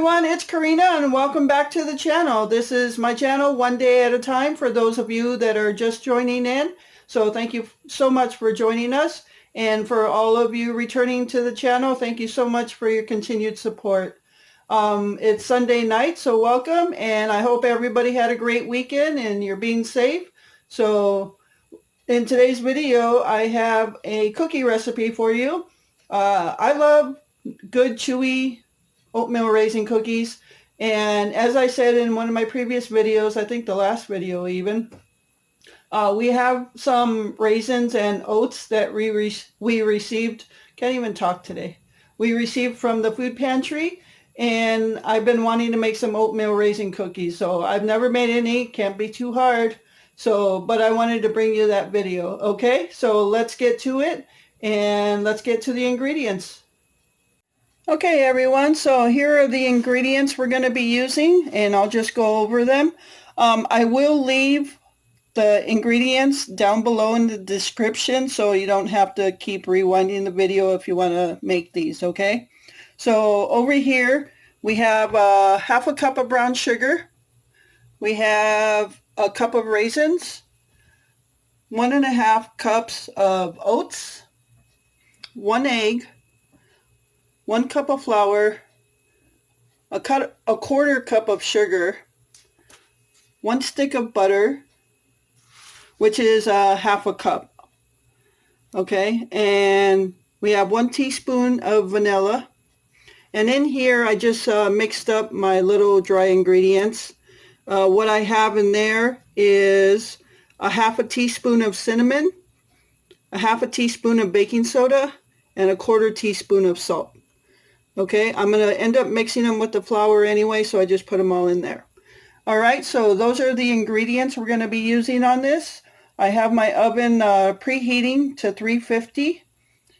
everyone, it's Karina and welcome back to the channel. This is my channel one day at a time for those of you that are just joining in. So thank you so much for joining us, and for all of you returning to the channel, thank you so much for your continued support. It's Sunday night, so welcome, and I hope everybody had a great weekend and you're being safe. So in today's video, I have a cookie recipe for you. I love good chewy oatmeal raisin cookies, and as I said in one of my previous videos, I think the last video even, we have some raisins and oats that we received, can't even talk today, we received from the food pantry, and I've been wanting to make some oatmeal raisin cookies. So I've never made any, can't be too hard, but I wanted to bring you that video. Okay, so let's get to it and let's get to the ingredients. Okay everyone, so here are the ingredients we're going to be using, and I'll just go over them. I will leave the ingredients down below in the description so you don't have to keep rewinding the video if you want to make these, okay? So over here we have half a cup of brown sugar, we have a cup of raisins, 1.5 cups of oats, 1 egg, 1 cup of flour, a 1/4 cup of sugar, 1 stick of butter, which is half a cup. Okay, and we have 1 teaspoon of vanilla. And in here I just mixed up my little dry ingredients. What I have in there is a 1/2 teaspoon of cinnamon, a 1/2 teaspoon of baking soda, and a 1/4 teaspoon of salt. Okay, I'm going to end up mixing them with the flour anyway, so I just put them all in there. Alright, so those are the ingredients we're going to be using on this. I have my oven preheating to 350.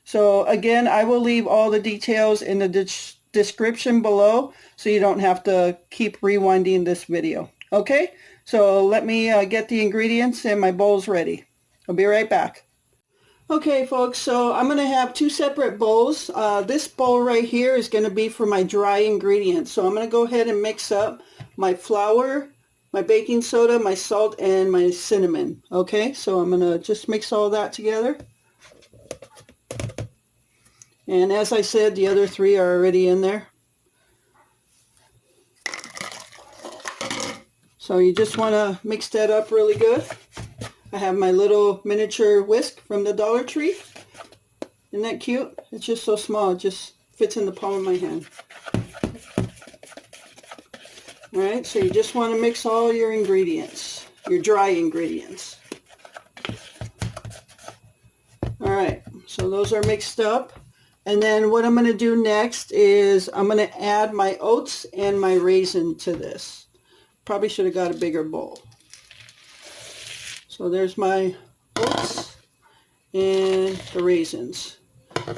So again, I will leave all the details in the description below so you don't have to keep rewinding this video. Okay, so let me get the ingredients and my bowls ready. I'll be right back. Okay folks, so I'm going to have 2 separate bowls. This bowl right here is going to be for my dry ingredients. So I'm going to go ahead and mix up my flour, my baking soda, my salt, and my cinnamon. Okay, so I'm going to just mix all that together. And as I said, the other 3 are already in there. So you just want to mix that up really good. I have my little miniature whisk from the Dollar Tree. Isn't that cute? It's just so small, it just fits in the palm of my hand. Alright, so you just want to mix all your ingredients, your dry ingredients. Alright, so those are mixed up. And then what I'm going to do next is I'm going to add my oats and my raisin to this. Probably should have got a bigger bowl. So there's my oats and the raisins.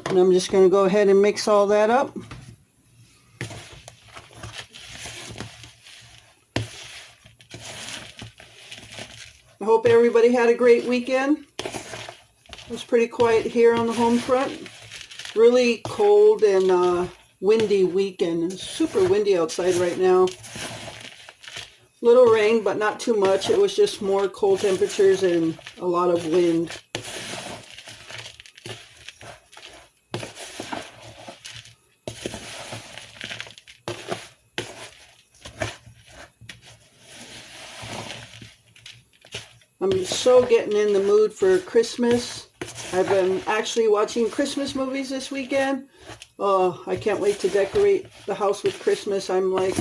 And I'm just going to go ahead and mix all that up. I hope everybody had a great weekend. It was pretty quiet here on the home front. Really cold and windy weekend. It's super windy outside right now. Little rain, but not too much. It was just more cold temperatures and a lot of wind. I'm so getting in the mood for Christmas. I've been actually watching Christmas movies this weekend. Oh, I can't wait to decorate the house with Christmas. I'm like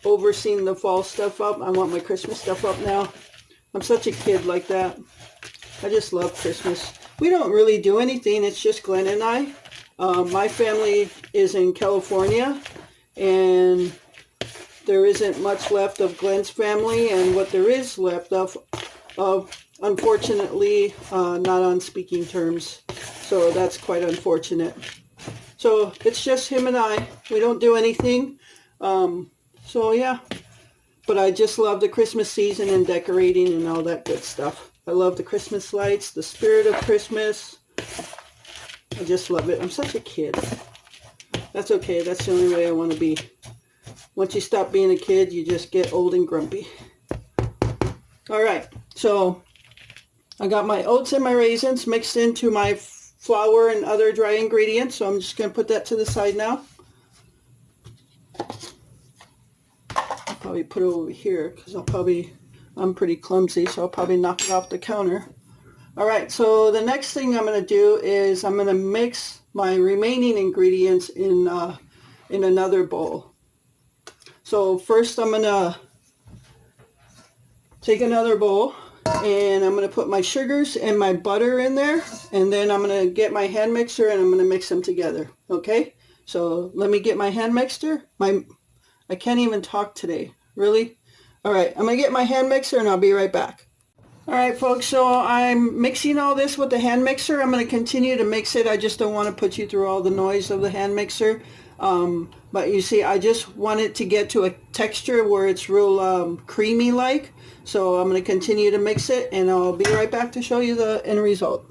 overseeing the fall stuff up. I want my Christmas stuff up now. I'm such a kid like that. I just love Christmas. We don't really do anything. It's just Glenn and I. My family is in California, and there isn't much left of Glenn's family, and what there is left of unfortunately, not on speaking terms. So that's quite unfortunate. So it's just him and I. We don't do anything. So yeah, but I just love the Christmas season and decorating and all that good stuff. I love the Christmas lights, the spirit of Christmas. I just love it. I'm such a kid. That's okay. That's the only way I want to be. Once you stop being a kid, you just get old and grumpy. All right, so I got my oats and my raisins mixed into my flour and other dry ingredients, so I'm just going to put that to the side now. I'll probably put it over here because I'm pretty clumsy, so I'll probably knock it off the counter. All right, so the next thing I'm going to do is I'm going to mix my remaining ingredients in another bowl. So first I'm going to take another bowl and I'm going to put my sugars and my butter in there, and then I'm going to get my hand mixer and I'm going to mix them together. Okay, so let me get my hand mixer. I can't even talk today, really. All right, I'm going to get my hand mixer and I'll be right back. All right, folks, so I'm mixing all this with the hand mixer. I'm going to continue to mix it. I just don't want to put you through all the noise of the hand mixer. But you see, I just want it to get to a texture where it's real creamy like. So I'm going to continue to mix it, and I'll be right back to show you the end result.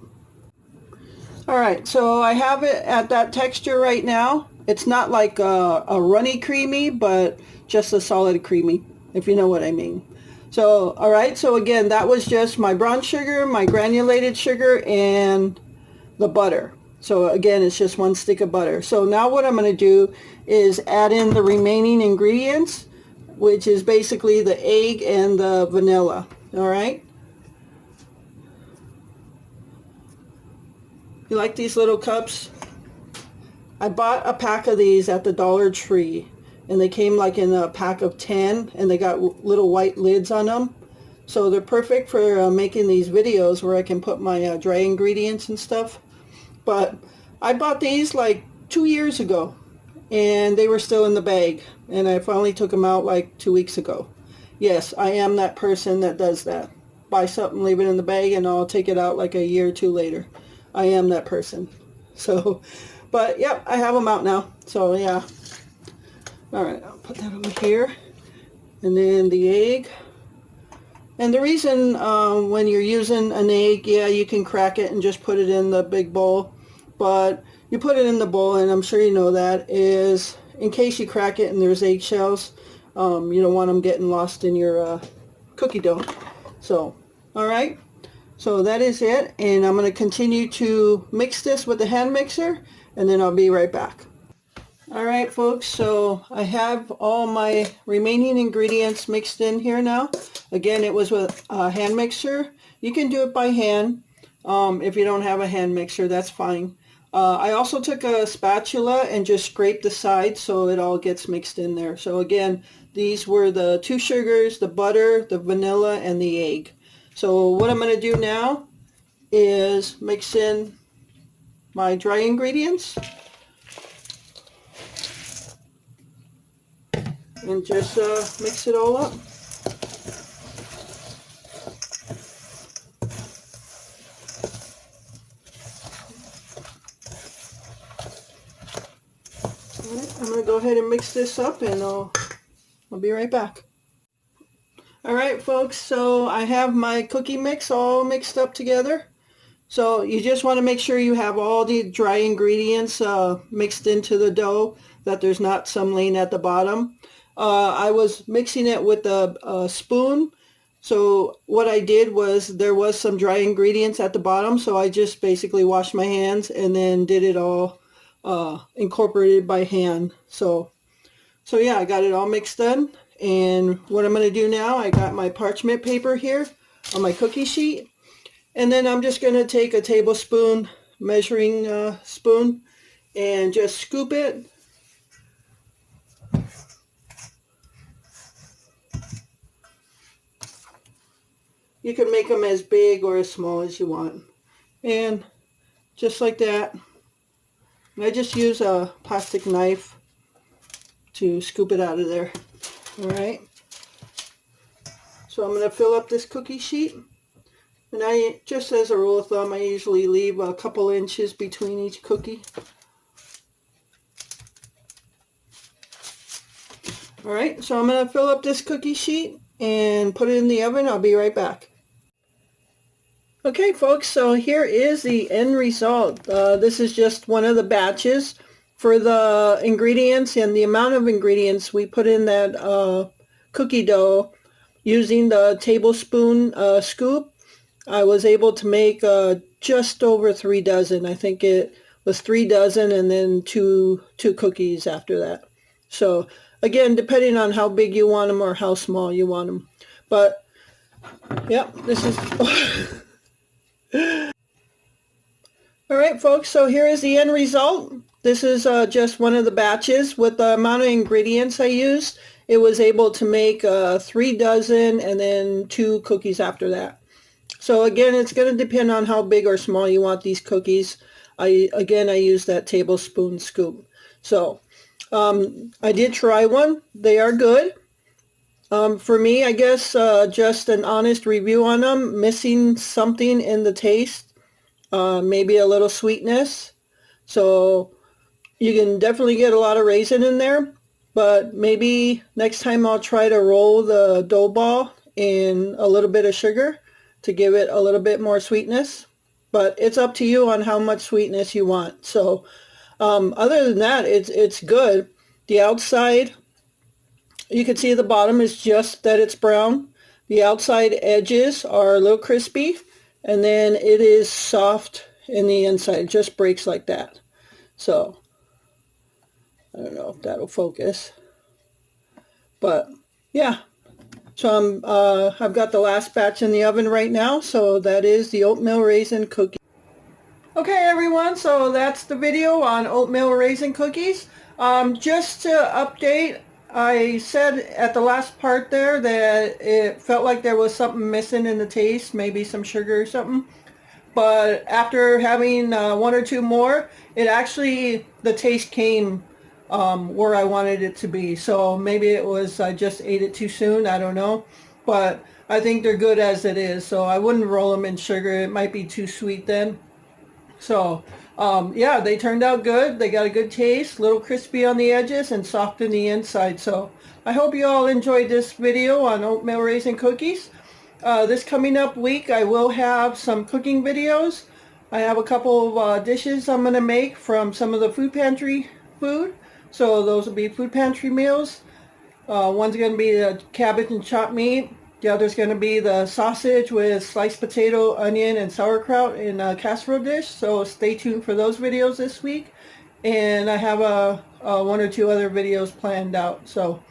All right, so I have it at that texture right now. It's not like a runny creamy, but just a solid creamy, if you know what I mean. So, all right, so again, that was just my brown sugar, my granulated sugar, and the butter. So again, it's just one stick of butter. So now what I'm going to do is add in the remaining ingredients, which is basically the egg and the vanilla. All right. You like these little cups? I bought a pack of these at the Dollar Tree, and they came like in a pack of 10, and they got little white lids on them. So they're perfect for making these videos where I can put my dry ingredients and stuff. But I bought these like 2 years ago, and they were still in the bag, and I finally took them out like 2 weeks ago. Yes, I am that person that does that. Buy something, leave it in the bag, and I'll take it out like a year or two later. I am that person. So, but yep, I have them out now. So yeah. All right, I'll put that over here. And then the egg. And the reason when you're using an egg, yeah, you can crack it and just put it in the big bowl. But you put it in the bowl, and I'm sure you know that, is in case you crack it and there's eggshells, you don't want them getting lost in your cookie dough. So, all right. So that is it. And I'm going to continue to mix this with the hand mixer, and then I'll be right back. All right, folks, so I have all my remaining ingredients mixed in here now. Again, it was with a hand mixer. You can do it by hand. If you don't have a hand mixer, that's fine. I also took a spatula and just scraped the sides so it all gets mixed in there. So again, these were the 2 sugars, the butter, the vanilla, and the egg. So what I'm going to do now is mix in my dry ingredients. And just mix it all up. All right, I'm going to go ahead and mix this up, and I'll be right back. All right, folks, so I have my cookie mix all mixed up together. So you just want to make sure you have all the dry ingredients mixed into the dough, that there's not some laying at the bottom. I was mixing it with a spoon. So what I did was there was some dry ingredients at the bottom, so I just basically washed my hands and then did it all incorporated by hand. So yeah, I got it all mixed in. And what I'm going to do now, I got my parchment paper here on my cookie sheet. And then I'm just going to take a tablespoon measuring spoon and just scoop it. You can make them as big or as small as you want. And just like that. I just use a plastic knife to scoop it out of there. All right. So I'm going to fill up this cookie sheet. And I, just as a rule of thumb, I usually leave a couple inches between each cookie. All right, so I'm going to fill up this cookie sheet and put it in the oven. I'll be right back. Okay, folks, so here is the end result. This is just one of the batches for the ingredients and the amount of ingredients we put in that cookie dough, using the tablespoon scoop, I was able to make just over 3 dozen. I think it was 3 dozen and then two cookies after that. So again, depending on how big you want them or how small you want them. But yeah, this is all right, folks. So here is the end result. This is just one of the batches. With the amount of ingredients I used, it was able to make 3 dozen and then 2 cookies after that. So again, it's going to depend on how big or small you want these cookies. I use that tablespoon scoop. So I did try one. They are good. For me, I guess just an honest review on them, missing something in the taste, maybe a little sweetness. So you can definitely get a lot of raisin in there, but maybe next time I'll try to roll the dough ball in a little bit of sugar to give it a little bit more sweetness. But it's up to you on how much sweetness you want. So other than that, it's good. The outside, you can see the bottom is just that it's brown. The outside edges are a little crispy, and then it is soft in the inside. It just breaks like that. So I don't know if that'll focus, but yeah. So I've got the last batch in the oven right now. So that is the oatmeal raisin cookie. Okay, everyone. So that's the video on oatmeal raisin cookies. Just to update, I said at the last part there that it felt like there was something missing in the taste, maybe some sugar or something. But after having 1 or 2 more, the taste came where I wanted it to be. So maybe it was I just ate it too soon. I don't know. But I think they're good as it is. So I wouldn't roll them in sugar. It might be too sweet then. So yeah, they turned out good. They got a good taste, a little crispy on the edges and soft in the inside. So I hope you all enjoyed this video on oatmeal raisin cookies. This coming up week, I will have some cooking videos. I have a couple of dishes I'm going to make from some of the food pantry food. So those will be food pantry meals. One's going to be the cabbage and chopped meat. The other's going to be the sausage with sliced potato, onion, and sauerkraut in a casserole dish. So stay tuned for those videos this week. And I have 1 or 2 other videos planned out. So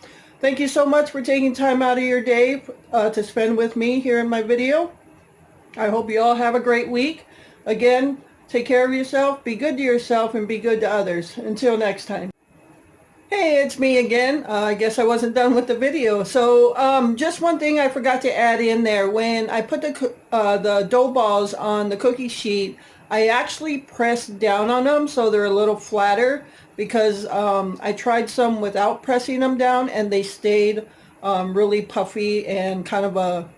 thank you so much for taking time out of your day to spend with me here in my video. I hope you all have a great week. Again, take care of yourself, be good to yourself, and be good to others. Until next time. Hey, it's me again. I guess I wasn't done with the video. So just one thing I forgot to add in there. When I put the dough balls on the cookie sheet, I actually pressed down on them so they're a little flatter, because I tried some without pressing them down and they stayed really puffy and kind of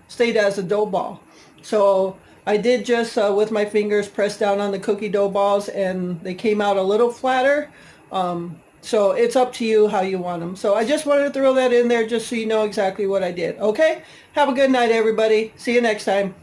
stayed as a dough ball. So I did just with my fingers press down on the cookie dough balls and they came out a little flatter. So it's up to you how you want them. So I just wanted to throw that in there just so you know exactly what I did. Okay? Have a good night, everybody. See you next time.